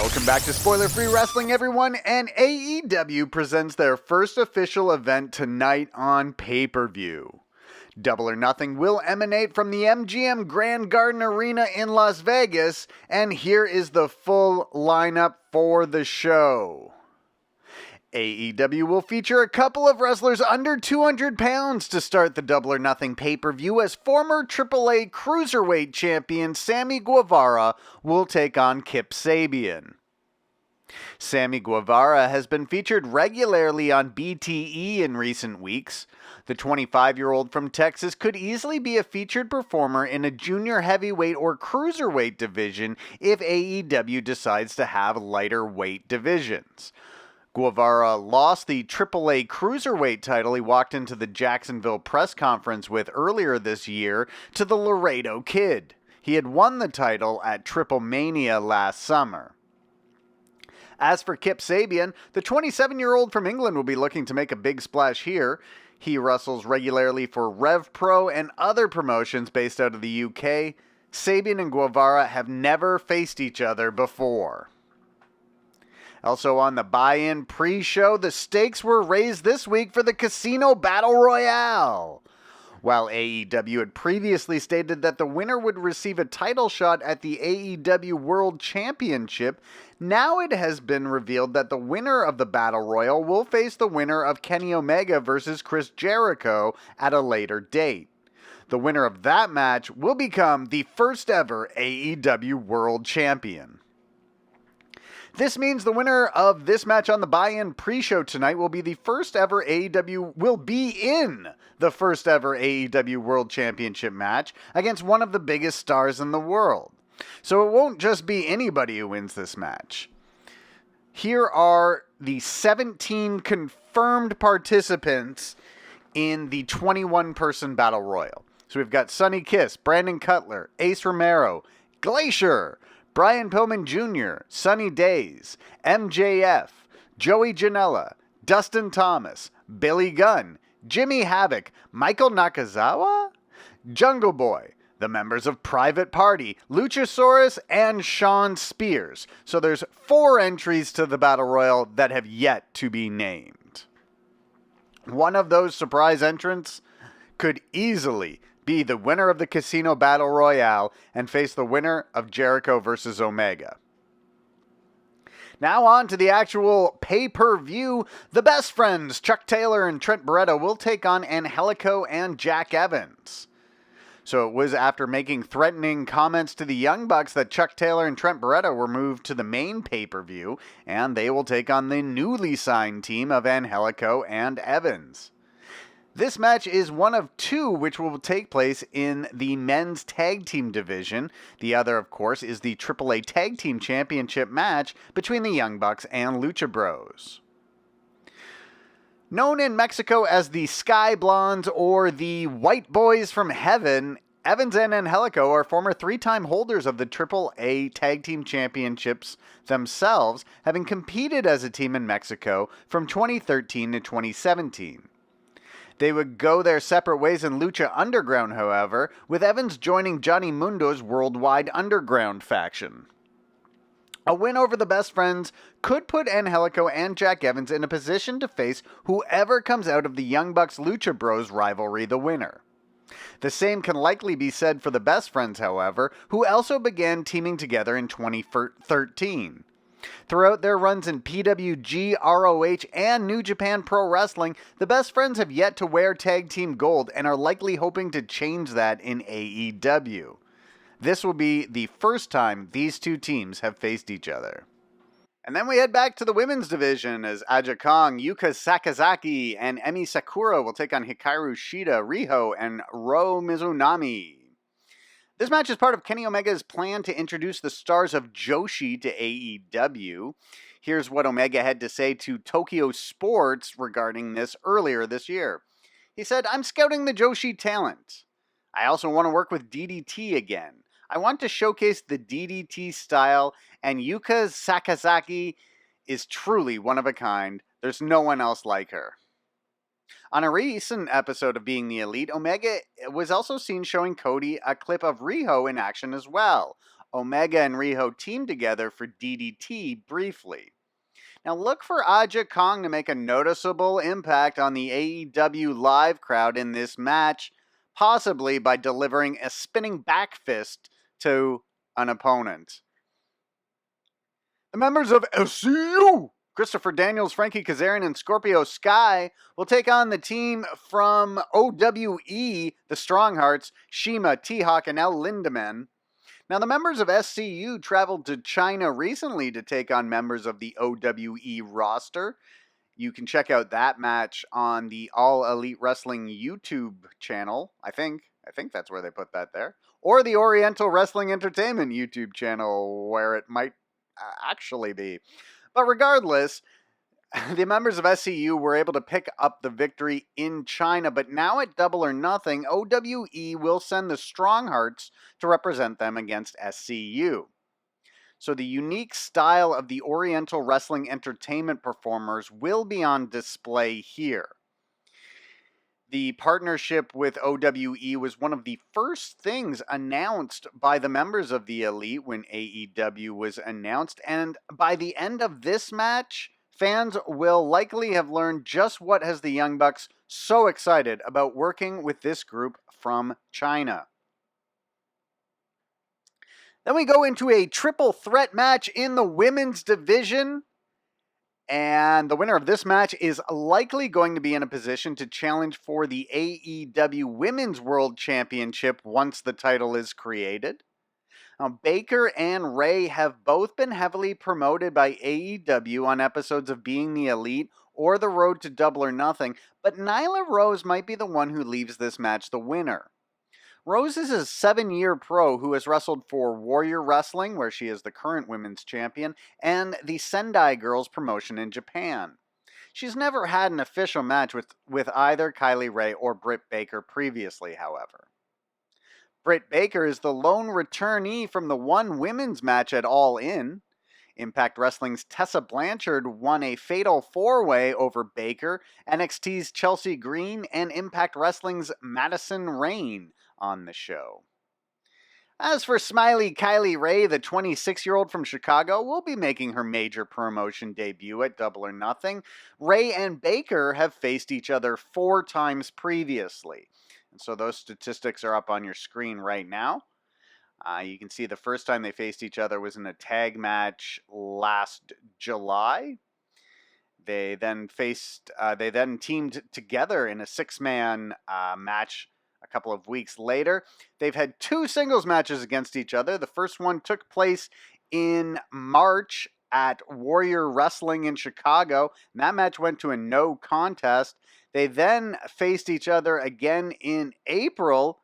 Welcome back to Spoiler Free Wrestling, everyone, and AEW presents their first official event tonight on pay-per-view. Double or Nothing will emanate from the MGM Grand Garden Arena in Las Vegas, and here is the full lineup for the show. AEW will feature a couple of wrestlers under 200 pounds to start the Double or Nothing pay-per-view, as former AAA Cruiserweight champion Sammy Guevara will take on Kip Sabian. Sammy Guevara has been featured regularly on BTE in recent weeks. The 25-year-old from Texas could easily be a featured performer in a junior heavyweight or cruiserweight division if AEW decides to have lighter weight divisions. Guevara lost the AAA Cruiserweight title he walked into the Jacksonville press conference with earlier this year to the Laredo Kid. He had won the title at Triple Mania last summer. As for Kip Sabian, the 27-year-old from England will be looking to make a big splash here. He wrestles regularly for Rev Pro and other promotions based out of the UK. Sabian and Guevara have never faced each other before. Also on the buy-in pre-show, the stakes were raised this week for the Casino Battle Royale. While AEW had previously stated that the winner would receive a title shot at the AEW World Championship, now it has been revealed that the winner of the Battle Royal will face the winner of Kenny Omega versus Chris Jericho at a later date. The winner of that match will become the first ever AEW World Champion. This means the winner of this match on the buy-in pre-show tonight will be the first ever will be in the first ever AEW World Championship match against one of the biggest stars in the world. So it won't just be anybody who wins this match. Here are the 17 confirmed participants in the 21-person Battle Royal. So we've got Sonny Kiss, Brandon Cutler, Ace Romero, Glacier, Brian Pillman Jr., Sunny Days, MJF, Joey Janela, Dustin Thomas, Billy Gunn, Jimmy Havoc, Michael Nakazawa, Jungle Boy, the members of Private Party, Luchasaurus, and Shawn Spears. So there's 4 entries to the Battle Royal that have yet to be named. One of those surprise entrants could easily be the winner of the Casino Battle Royale and face the winner of Jericho versus Omega. Now on to the actual pay-per-view. The Best Friends, Chuck Taylor and Trent Beretta, will take on Angelico and Jack Evans. So it was after making threatening comments to the Young Bucks that Chuck Taylor and Trent Beretta were moved to the main pay-per-view, and they will take on the newly signed team of Angelico and Evans. This match is one of 2 which will take place in the men's tag team division. The other, of course, is the AAA Tag Team Championship match between the Young Bucks and Lucha Bros. Known in Mexico as the Sky Blondes or the White Boys from Heaven, Evans and Angelico are former 3-time holders of the AAA Tag Team Championships themselves, having competed as a team in Mexico from 2013 to 2017. They would go their separate ways in Lucha Underground, however, with Evans joining Johnny Mundo's Worldwide Underground faction. A win over the Best Friends could put Angelico and Jack Evans in a position to face whoever comes out of the Young Bucks Lucha Bros rivalry the winner. The same can likely be said for the Best Friends, however, who also began teaming together in 2013. Throughout their runs in PWG, ROH, and New Japan Pro Wrestling, the Best Friends have yet to wear tag team gold and are likely hoping to change that in AEW. This will be the first time these 2 teams have faced each other. And then we head back to the women's division as Aja Kong, Yuka Sakazaki, and Emi Sakura will take on Hikaru Shida, Riho, and Ro Mizunami. This match is part of Kenny Omega's plan to introduce the stars of Joshi to AEW. Here's what Omega had to say to Tokyo Sports regarding this earlier this year. He said, "I'm scouting the Joshi talent. I also want to work with DDT again. I want to showcase the DDT style, and Yuka Sakazaki is truly one of a kind. There's no one else like her." On a recent episode of Being the Elite, Omega was also seen showing Cody a clip of Riho in action as well. Omega and Riho teamed together for DDT briefly. Now look for Aja Kong to make a noticeable impact on the AEW live crowd in this match, possibly by delivering a spinning back fist to an opponent. The members of SCU, Christopher Daniels, Frankie Kazarian, and Scorpio Sky, will take on the team from OWE, the Stronghearts, Shima, T-Hawk, and El Lindaman. Now, the members of SCU traveled to China recently to take on members of the OWE roster. You can check out that match on the All Elite Wrestling YouTube channel, I think. I think that's where they put that there. Or the Oriental Wrestling Entertainment YouTube channel, where it might actually be. But regardless, the members of SCU were able to pick up the victory in China, but now at Double or Nothing, OWE will send the Stronghearts to represent them against SCU. So the unique style of the Oriental Wrestling Entertainment performers will be on display here. The partnership with OWE was one of the first things announced by the members of the Elite when AEW was announced, and by the end of this match, fans will likely have learned just what has the Young Bucks so excited about working with this group from China. Then we go into a triple threat match in the women's division. And the winner of this match is likely going to be in a position to challenge for the AEW Women's World Championship once the title is created. Now, Baker and Ray have both been heavily promoted by AEW on episodes of Being the Elite or The Road to Double or Nothing, but Nyla Rose might be the one who leaves this match the winner. Rose is a 7-year pro who has wrestled for Warrior Wrestling, where she is the current women's champion, and the Sendai Girls promotion in Japan. She's never had an official match with either Kylie Ray or Britt Baker previously, however. Britt Baker is the lone returnee from the one women's match at All In. Impact Wrestling's Tessa Blanchard won a fatal 4-way over Baker, NXT's Chelsea Green, and Impact Wrestling's Madison Rayne on the show. As for Smiley Kylie Ray, the 26-year-old from Chicago, will be making her major promotion debut at Double or Nothing. Ray and Baker have faced each other 4 times previously. And so those statistics are up on your screen right now. You can see the first time they faced each other was in a tag match last July. They then teamed together in a 6-man match a couple of weeks later. They've had 2 singles matches against each other. The first one took place in March at Warrior Wrestling in Chicago, and that match went to a no contest. They then faced each other again in April.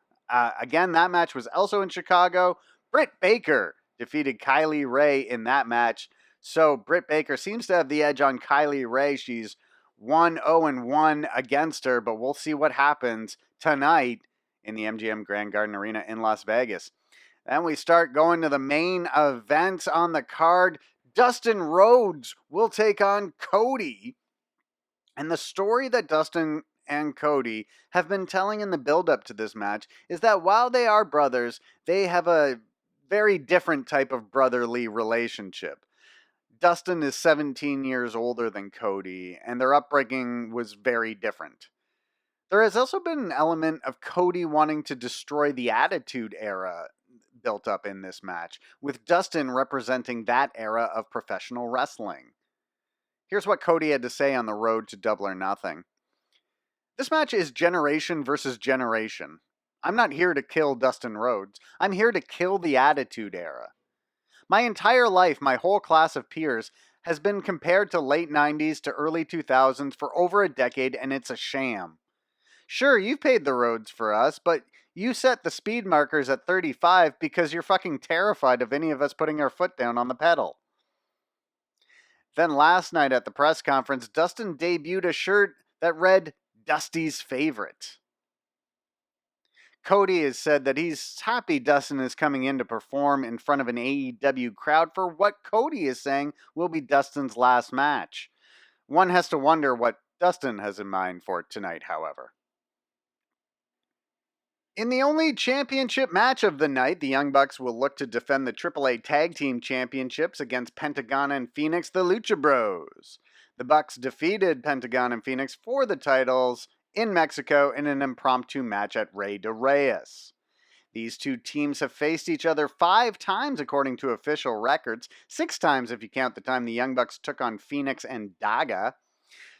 Again, that match was also in Chicago. Britt Baker defeated Kylie Ray in that match. So Britt Baker seems to have the edge on Kylie Ray. She's 1-0-1 against her, but we'll see what happens tonight in the MGM Grand Garden Arena in Las Vegas. Then we start going to the main events on the card. Dustin Rhodes will take on Cody. And the story that Dustin and Cody have been telling in the build-up to this match is that while they are brothers, they have a very different type of brotherly relationship. Dustin is 17 years older than Cody, and their upbringing was very different. There has also been an element of Cody wanting to destroy the Attitude Era built up in this match, with Dustin representing that era of professional wrestling. Here's what Cody had to say on the road to Double or Nothing. This match is generation versus generation. I'm not here to kill Dustin Rhodes. I'm here to kill the Attitude Era. My entire life, my whole class of peers, has been compared to late 90s to early 2000s for over a decade, and it's a sham. Sure, you've paid the roads for us, but you set the speed markers at 35 because you're fucking terrified of any of us putting our foot down on the pedal. Then last night at the press conference, Dustin debuted a shirt that read, Dusty's Favorite. Cody has said that he's happy Dustin is coming in to perform in front of an AEW crowd for what Cody is saying will be Dustin's last match. One has to wonder what Dustin has in mind for tonight, however. In the only championship match of the night, the Young Bucks will look to defend the AAA Tag Team Championships against Pentagon and Phoenix, the Lucha Bros. The Bucks defeated Pentagon and Phoenix for the titles in Mexico in an impromptu match at Rey de Reyes. These two teams have faced each other 5 times according to official records, 6 times if you count the time the Young Bucks took on Phoenix and Daga.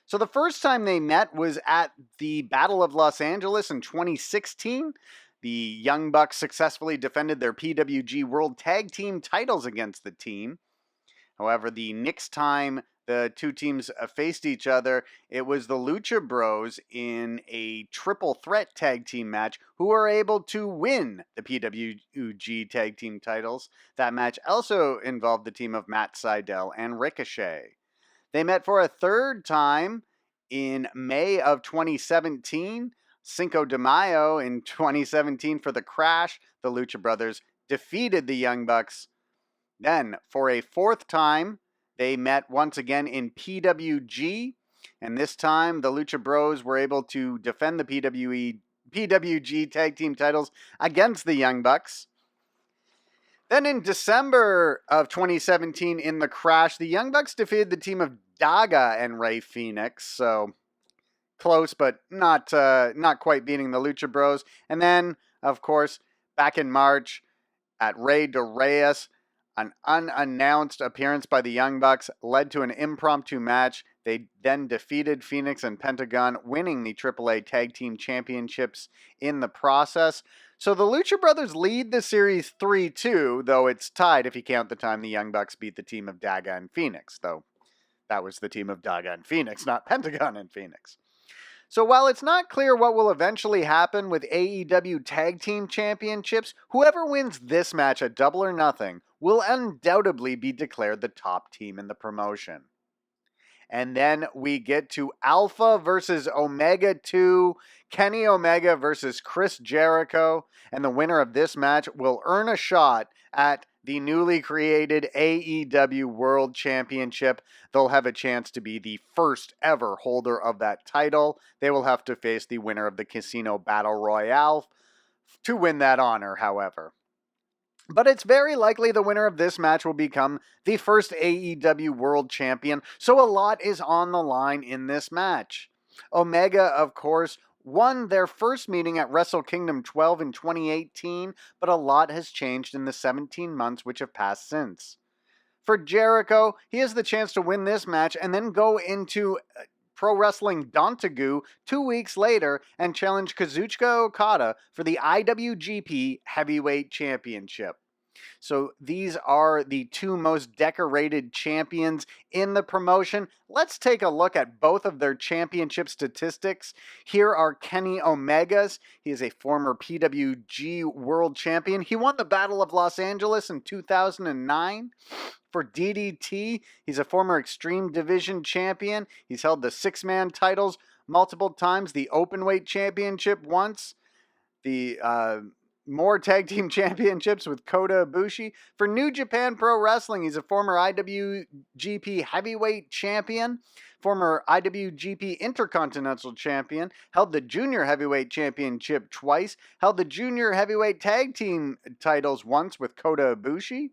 So the first time they met was at the Battle of Los Angeles in 2016. The Young Bucks successfully defended their PWG World Tag Team titles against the team. However, the next time the two teams faced each other, it was the Lucha Bros in a triple threat tag team match who were able to win the PWG tag team titles. That match also involved the team of Matt Sydal and Ricochet. They met for a third time in May of 2017. Cinco de Mayo in 2017 for the Crash. The Lucha Brothers defeated the Young Bucks. Then, for a fourth time, they met once again in PWG. And this time, the Lucha Bros were able to defend the PWG tag team titles against the Young Bucks. Then in December of 2017 in the Crash, the Young Bucks defeated the team of Daga and Rey Fenix. So close, but not quite beating the Lucha Bros. And then, of course, back in March at Rey de Reyes, an unannounced appearance by the Young Bucks led to an impromptu match. They then defeated Phoenix and Pentagon, winning the AAA Tag Team Championships in the process. So the Lucha Brothers lead the series 3-2, though it's tied if you count the time the Young Bucks beat the team of Daga and Phoenix, though that was the team of Daga and Phoenix, not Pentagon and Phoenix. So while it's not clear what will eventually happen with AEW Tag Team Championships, whoever wins this match at Double or Nothing will undoubtedly be declared the top team in the promotion. And then we get to Alpha versus Omega 2, Kenny Omega versus Chris Jericho, and the winner of this match will earn a shot at the newly created AEW World Championship. They'll have a chance to be the first ever holder of that title. They will have to face the winner of the Casino Battle Royale to win that honor, however. But it's very likely the winner of this match will become the first AEW World Champion, so a lot is on the line in this match. Omega, of course, won their first meeting at Wrestle Kingdom 12 in 2018, but a lot has changed in the 17 months which have passed since. For Jericho, he has the chance to win this match and then go into Pro Wrestling Dontagu 2 weeks later and challenge Kazuchika Okada for the IWGP Heavyweight Championship. So these are the two most decorated champions in the promotion. Let's take a look at both of their championship statistics. Here are Kenny Omega's. He is a former PWG World Champion. He won the Battle of Los Angeles in 2009. For DDT, he's a former Extreme Division champion. He's held the 6-man titles multiple times, the Openweight Championship once, the more tag team championships with Kota Bushi. For New Japan Pro Wrestling, he's a former IWGP Heavyweight Champion, former IWGP Intercontinental Champion, held the Junior Heavyweight Championship twice, held the Junior Heavyweight Tag Team titles once with Kota Bushi.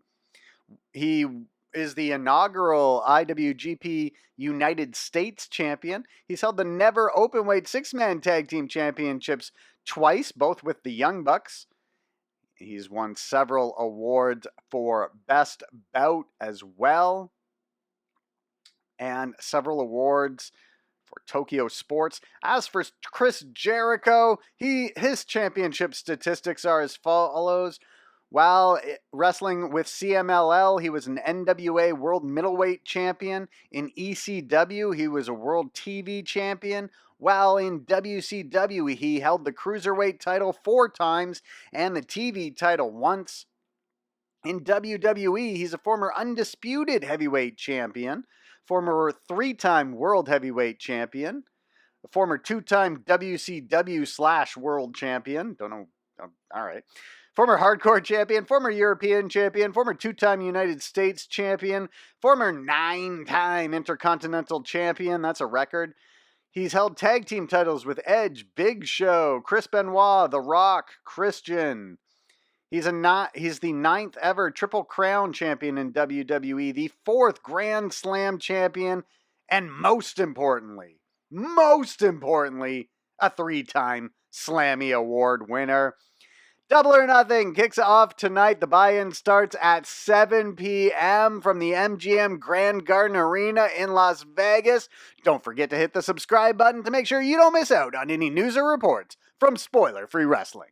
He is the inaugural IWGP United States Champion. He's held the Never Openweight 6-man Tag Team Championships twice, both with the Young Bucks. He's won several awards for Best Bout as well, and several awards for Tokyo Sports. As for Chris Jericho, his championship statistics are as follows. While wrestling with CMLL, he was an NWA World Middleweight Champion. In ECW, he was a World TV Champion. While in WCW, he held the Cruiserweight title 4 times and the TV title once. In WWE, he's a former Undisputed Heavyweight Champion, former 3-time World Heavyweight Champion, a former 2-time WCW/World Champion. Don't know. All right. Former Hardcore Champion, former European Champion, former 2-time United States Champion, former 9-time Intercontinental Champion. That's a record. He's held tag team titles with Edge, Big Show, Chris Benoit, The Rock, Christian. He's the 9th ever Triple Crown champion in WWE, the 4th Grand Slam champion, and most importantly, a 3-time Slammy Award winner. Double or Nothing kicks off tonight. The buy-in starts at 7 p.m. from the MGM Grand Garden Arena in Las Vegas. Don't forget to hit the subscribe button to make sure you don't miss out on any news or reports from Spoiler Free Wrestling.